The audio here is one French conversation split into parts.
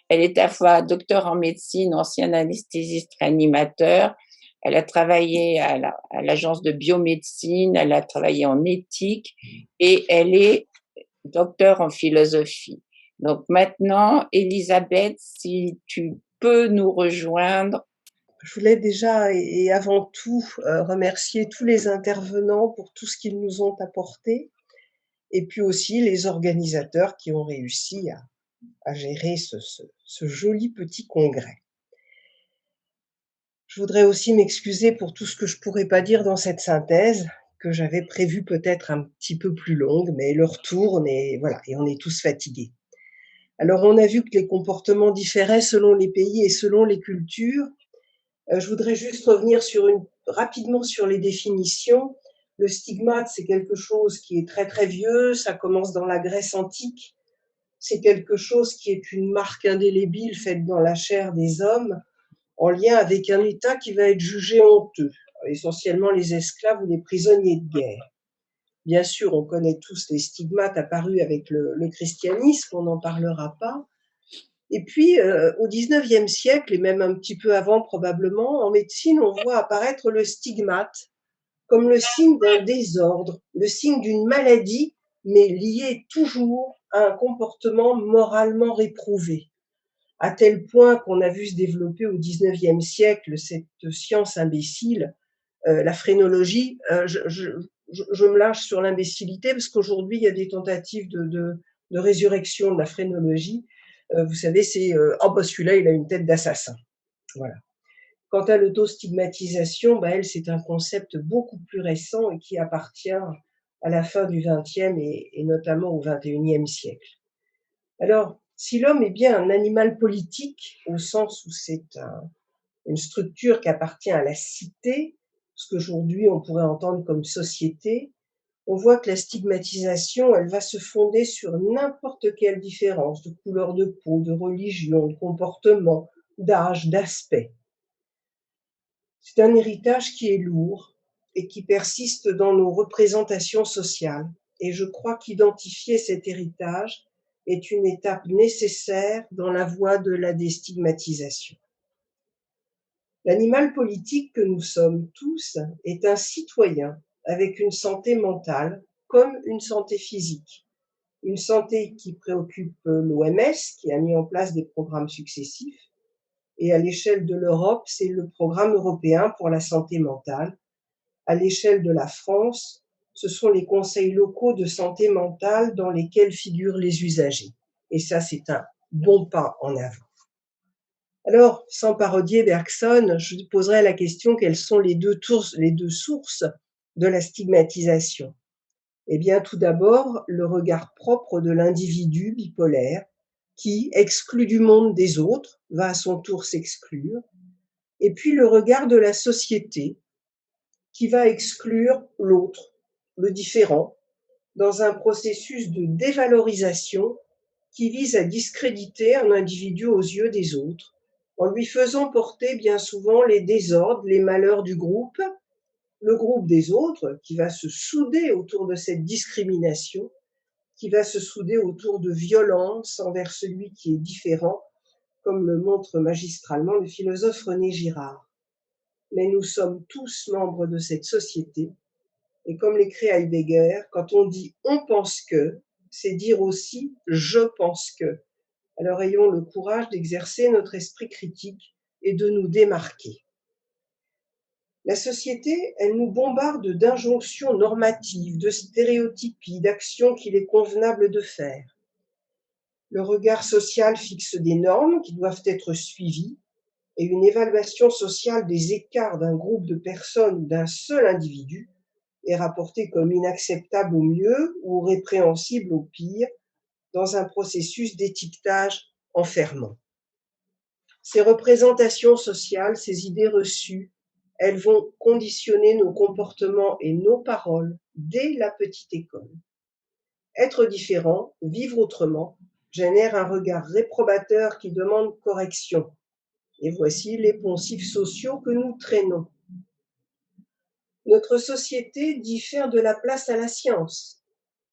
Elle est à la fois docteure en médecine, ancienne anesthésiste réanimateur. Elle a travaillé à l'agence de biomédecine, elle a travaillé en éthique et elle est docteure en philosophie. Donc maintenant, Elisabeth, si tu peux nous rejoindre. Je voulais déjà et avant tout remercier tous les intervenants pour tout ce qu'ils nous ont apporté, et puis aussi les organisateurs qui ont réussi à gérer ce joli petit congrès. Je voudrais aussi m'excuser pour tout ce que je pourrais pas dire dans cette synthèse, que j'avais prévue peut-être un petit peu plus longue, mais l'heure tourne et voilà, et on est tous fatigués. Alors on a vu que les comportements différaient selon les pays et selon les cultures. Je voudrais juste revenir rapidement sur les définitions. Le stigmate, c'est quelque chose qui est très très vieux, ça commence dans la Grèce antique. C'est quelque chose qui est une marque indélébile faite dans la chair des hommes, en lien avec un État qui va être jugé honteux, essentiellement les esclaves ou les prisonniers de guerre. Bien sûr, on connaît tous les stigmates apparus avec le christianisme, on n'en parlera pas. Et puis, au XIXe siècle, et même un petit peu avant probablement, en médecine, on voit apparaître le stigmate comme le signe d'un désordre, le signe d'une maladie, mais lié toujours à un comportement moralement réprouvé. À tel point qu'on a vu se développer au XIXe siècle cette science imbécile, la phrénologie. Je me lâche sur l'imbécilité parce qu'aujourd'hui, il y a des tentatives de résurrection de la phrénologie. Vous savez, c'est oh bah celui-là, il a une tête d'assassin. Voilà. Quant à l'autostigmatisation, bah elle, c'est un concept beaucoup plus récent et qui appartient à la fin du XXe et notamment au XXIe siècle. Alors, si l'homme est bien un animal politique, au sens où c'est une structure qui appartient à la cité, ce qu'aujourd'hui on pourrait entendre comme société, on voit que la stigmatisation, elle va se fonder sur n'importe quelle différence de couleur de peau, de religion, de comportement, d'âge, d'aspect. C'est un héritage qui est lourd et qui persiste dans nos représentations sociales. Et je crois qu'identifier cet héritage est une étape nécessaire dans la voie de la déstigmatisation. L'animal politique que nous sommes tous est un citoyen avec une santé mentale comme une santé physique. Une santé qui préoccupe l'OMS, qui a mis en place des programmes successifs, et à l'échelle de l'Europe, c'est le programme européen pour la santé mentale. À l'échelle de la France, ce sont les conseils locaux de santé mentale dans lesquels figurent les usagers. Et ça, c'est un bon pas en avant. Alors, sans parodier Bergson, je poserai la question: quelles sont les deux sources de la stigmatisation? Eh bien, tout d'abord, le regard propre de l'individu bipolaire qui, exclu du monde des autres, va à son tour s'exclure, et puis le regard de la société qui va exclure l'autre, le différent, dans un processus de dévalorisation qui vise à discréditer un individu aux yeux des autres, en lui faisant porter bien souvent les désordres, les malheurs du groupe, le groupe des autres qui va se souder autour de cette discrimination, qui va se souder autour de violences envers celui qui est différent, comme le montre magistralement le philosophe René Girard. Mais nous sommes tous membres de cette société, et comme l'écrit Heidegger, quand on dit « on pense que », c'est dire aussi « je pense que ». Alors ayons le courage d'exercer notre esprit critique et de nous démarquer. La société, elle nous bombarde d'injonctions normatives, de stéréotypies, d'actions qu'il est convenable de faire. Le regard social fixe des normes qui doivent être suivies, et une évaluation sociale des écarts d'un groupe de personnes ou d'un seul individu est rapportée comme inacceptable au mieux ou répréhensible au pire, dans un processus d'étiquetage enfermant. Ces représentations sociales, ces idées reçues, elles vont conditionner nos comportements et nos paroles dès la petite école. Être différent, vivre autrement, génère un regard réprobateur qui demande correction. Et voici les poncifs sociaux que nous traînons. Notre société dit faire de la place à la science,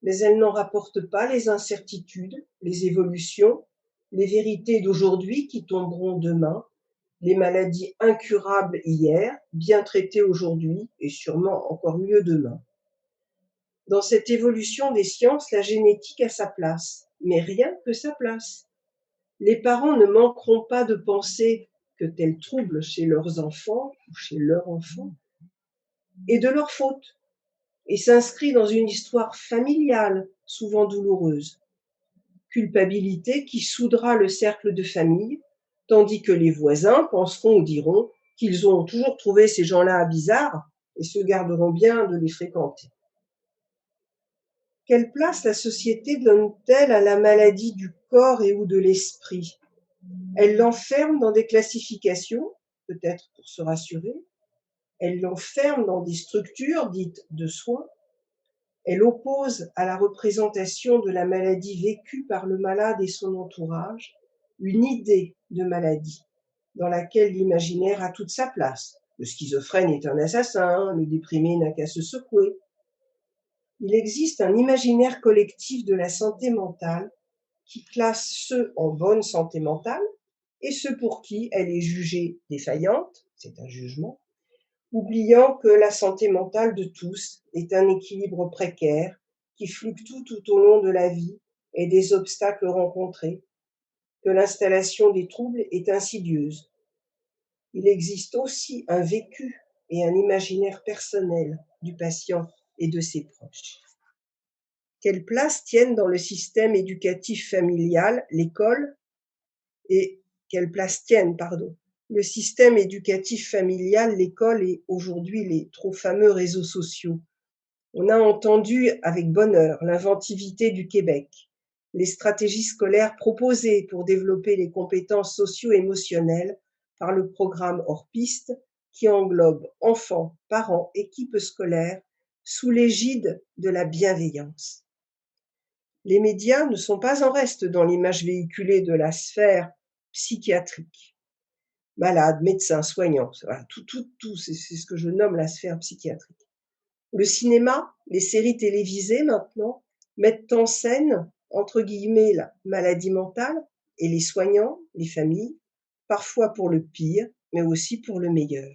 mais elle n'en rapporte pas les incertitudes, les évolutions, les vérités d'aujourd'hui qui tomberont demain, les maladies incurables hier, bien traitées aujourd'hui et sûrement encore mieux demain. Dans cette évolution des sciences, la génétique a sa place, mais rien que sa place. Les parents ne manqueront pas de penser que tel trouble chez leurs enfants ou chez leur enfant est de leur faute et s'inscrit dans une histoire familiale, souvent douloureuse. Culpabilité qui soudera le cercle de famille, tandis que les voisins penseront ou diront qu'ils ont toujours trouvé ces gens-là bizarres et se garderont bien de les fréquenter. Quelle place la société donne-t-elle à la maladie du corps et ou de l'esprit? Elle l'enferme dans des classifications, peut-être pour se rassurer. Elle l'enferme dans des structures dites de soins. Elle oppose à la représentation de la maladie vécue par le malade et son entourage une idée de maladie dans laquelle l'imaginaire a toute sa place. Le schizophrène est un assassin, le déprimé n'a qu'à se secouer. Il existe un imaginaire collectif de la santé mentale qui classe ceux en bonne santé mentale et ceux pour qui elle est jugée défaillante, c'est un jugement, oubliant que la santé mentale de tous est un équilibre précaire qui fluctue tout au long de la vie et des obstacles rencontrés, que l'installation des troubles est insidieuse. Il existe aussi un vécu et un imaginaire personnel du patient et de ses proches. Quelle place tiennent dans le système éducatif familial l'école et quelle place tiennent, le système éducatif familial, l'école et aujourd'hui les trop fameux réseaux sociaux. On a entendu avec bonheur l'inventivité du Québec, les stratégies scolaires proposées pour développer les compétences socio-émotionnelles par le programme hors piste qui englobe enfants, parents, équipes scolaires sous l'égide de la bienveillance. Les médias ne sont pas en reste dans l'image véhiculée de la sphère psychiatrique. Malades, médecins, soignants, voilà, tout, c'est ce que je nomme la sphère psychiatrique. Le cinéma, les séries télévisées maintenant, mettent en scène, entre guillemets, la maladie mentale et les soignants, les familles, parfois pour le pire, mais aussi pour le meilleur.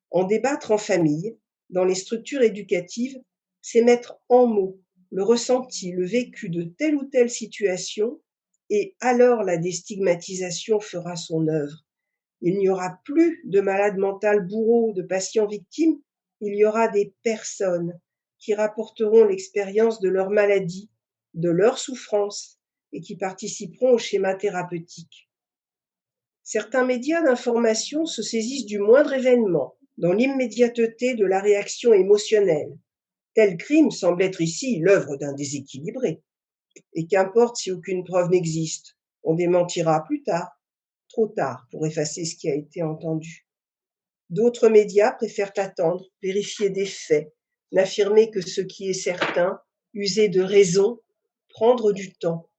En débattre en famille, dans les structures éducatives, c'est mettre en mots le ressenti, le vécu de telle ou telle situation, et alors la déstigmatisation fera son œuvre. Il n'y aura plus de malades mentales bourreaux, de patients victimes, il y aura des personnes qui rapporteront l'expérience de leur maladie, de leur souffrance, et qui participeront au schéma thérapeutique. Certains médias d'information se saisissent du moindre événement, dans l'immédiateté de la réaction émotionnelle. Tel crime semble être ici l'œuvre d'un déséquilibré. Et qu'importe si aucune preuve n'existe, on démentira plus tard, trop tard pour effacer ce qui a été entendu. D'autres médias préfèrent attendre, vérifier des faits, n'affirmer que ce qui est certain, user de raison, prendre du temps.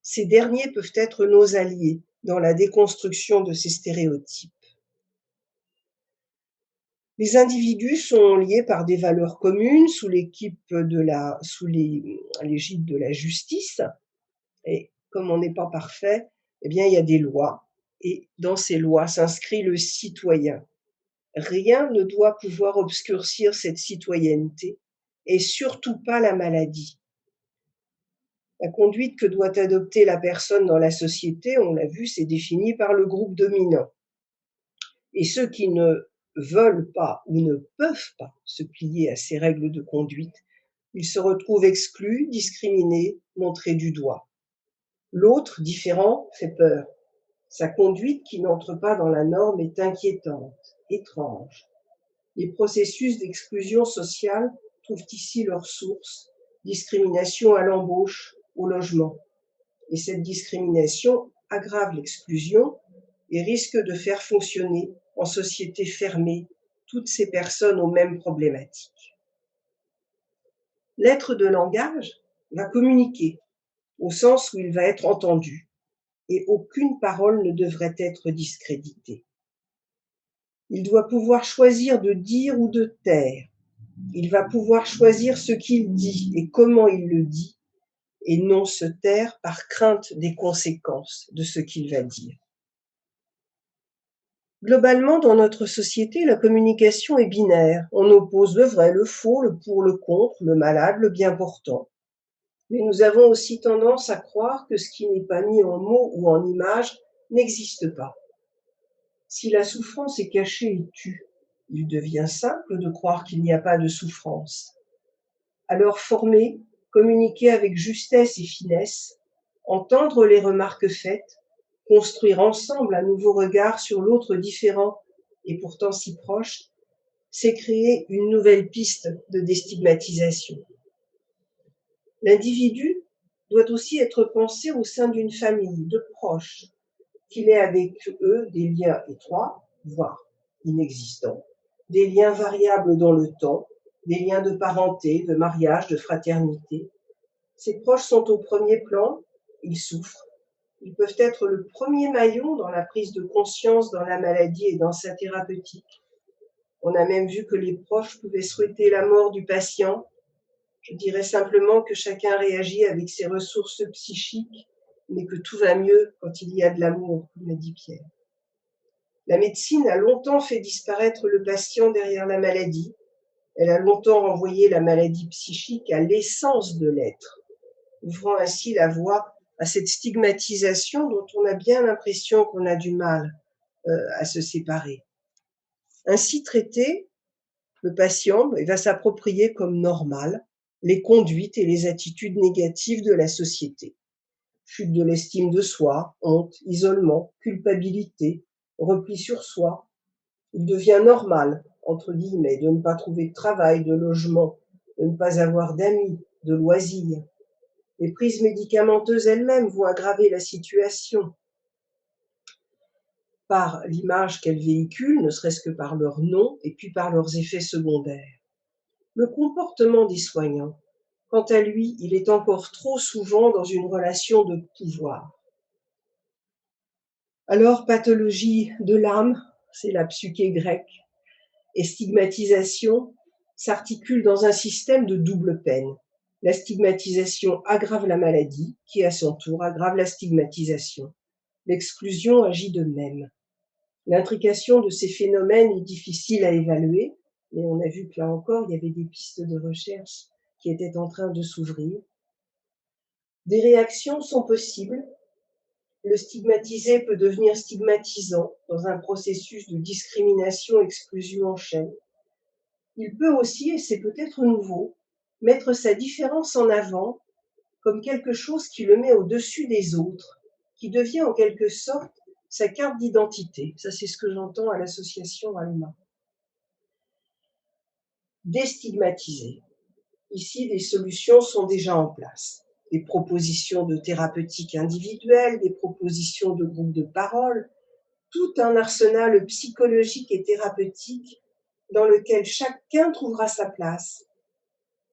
Ces derniers peuvent être nos alliés dans la déconstruction de ces stéréotypes. Les individus sont liés par des valeurs communes sous l'égide de la justice. Et comme on n'est pas parfait, eh bien, il y a des lois. Et dans ces lois s'inscrit le citoyen. Rien ne doit pouvoir obscurcir cette citoyenneté, et surtout pas la maladie. La conduite que doit adopter la personne dans la société, on l'a vu, c'est défini par le groupe dominant. Et ceux qui ne veulent pas ou ne peuvent pas se plier à ces règles de conduite, ils se retrouvent exclus, discriminés, montrés du doigt. L'autre, différent, fait peur. Sa conduite qui n'entre pas dans la norme est inquiétante, étrange. Les processus d'exclusion sociale trouvent ici leur source, discrimination à l'embauche, au logement. Et cette discrimination aggrave l'exclusion et risque de faire fonctionner en société fermée toutes ces personnes aux mêmes problématiques. L'être de langage va communiquer au sens où il va être entendu et aucune parole ne devrait être discréditée. Il doit pouvoir choisir de dire ou de taire. Il va pouvoir choisir ce qu'il dit et comment il le dit et non se taire par crainte des conséquences de ce qu'il va dire. Globalement, dans notre société, la communication est binaire. On oppose le vrai, le faux, le pour, le contre, le malade, le bien portant. Mais nous avons aussi tendance à croire que ce qui n'est pas mis en mots ou en images n'existe pas. Si la souffrance est cachée et tue, il devient simple de croire qu'il n'y a pas de souffrance. Alors former, communiquer avec justesse et finesse, entendre les remarques faites, construire ensemble un nouveau regard sur l'autre différent et pourtant si proche, c'est créer une nouvelle piste de déstigmatisation. L'individu doit aussi être pensé au sein d'une famille de proches, qu'il ait avec eux des liens étroits, voire inexistants, des liens variables dans le temps, des liens de parenté, de mariage, de fraternité. Ces proches sont au premier plan, ils souffrent. Ils peuvent être le premier maillon dans la prise de conscience dans la maladie et dans sa thérapeutique. On a même vu que les proches pouvaient souhaiter la mort du patient. Je dirais simplement que chacun réagit avec ses ressources psychiques, mais que tout va mieux quand il y a de l'amour, comme l'a dit Pierre. La médecine a longtemps fait disparaître le patient derrière la maladie. Elle a longtemps renvoyé la maladie psychique à l'essence de l'être, ouvrant ainsi la voie à cette stigmatisation dont on a bien l'impression qu'on a du mal à se séparer. Ainsi traité, le patient va s'approprier comme normal les conduites et les attitudes négatives de la société. Chute de l'estime de soi, honte, isolement, culpabilité, repli sur soi. Il devient normal, entre guillemets, de ne pas trouver de travail, de logement, de ne pas avoir d'amis, de loisirs. Les prises médicamenteuses elles-mêmes vont aggraver la situation par l'image qu'elles véhiculent, ne serait-ce que par leur nom et puis par leurs effets secondaires. Le comportement des soignants, quant à lui, il est encore trop souvent dans une relation de pouvoir. Alors, pathologie de l'âme, c'est la psyché grecque, et stigmatisation s'articule dans un système de double peine. La stigmatisation aggrave la maladie, qui à son tour aggrave la stigmatisation. L'exclusion agit de même. L'intrication de ces phénomènes est difficile à évaluer, mais on a vu que là encore, il y avait des pistes de recherche qui étaient en train de s'ouvrir. Des réactions sont possibles. Le stigmatisé peut devenir stigmatisant dans un processus de discrimination-exclusion en chaîne. Il peut aussi, et c'est peut-être nouveau, mettre sa différence en avant comme quelque chose qui le met au-dessus des autres, qui devient en quelque sorte sa carte d'identité. Ça, c'est ce que j'entends à l'association Alma. Déstigmatiser. Ici, des solutions sont déjà en place. Des propositions de thérapeutique individuelle, des propositions de groupes de parole, tout un arsenal psychologique et thérapeutique dans lequel chacun trouvera sa place,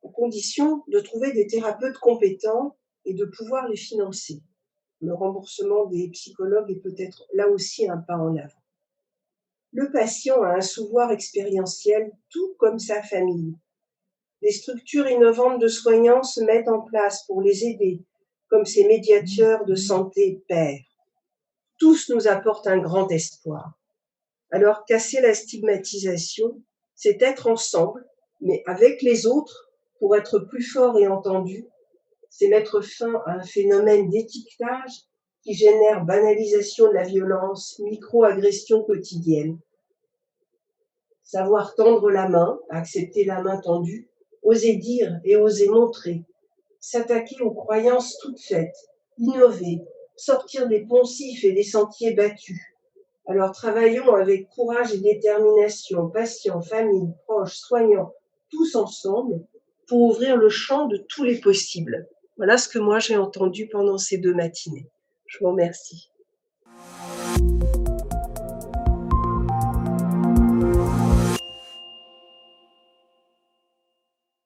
à condition de trouver des thérapeutes compétents et de pouvoir les financer. Le remboursement des psychologues est peut-être là aussi un pas en avant. Le patient a un souvoir expérientiel, tout comme sa famille. Des structures innovantes de soignants se mettent en place pour les aider, comme ces médiateurs de santé pairs. Tous nous apportent un grand espoir. Alors, casser la stigmatisation, c'est être ensemble, mais avec les autres, pour être plus fort et entendu. C'est mettre fin à un phénomène d'étiquetage qui génère banalisation de la violence, micro-agression quotidienne. Savoir tendre la main, accepter la main tendue, oser dire et oser montrer, s'attaquer aux croyances toutes faites, innover, sortir des poncifs et des sentiers battus. Alors travaillons avec courage et détermination, patients, familles, proches, soignants, tous ensemble, pour ouvrir le champ de tous les possibles. Voilà ce que moi j'ai entendu pendant ces 2 matinées. Je vous remercie.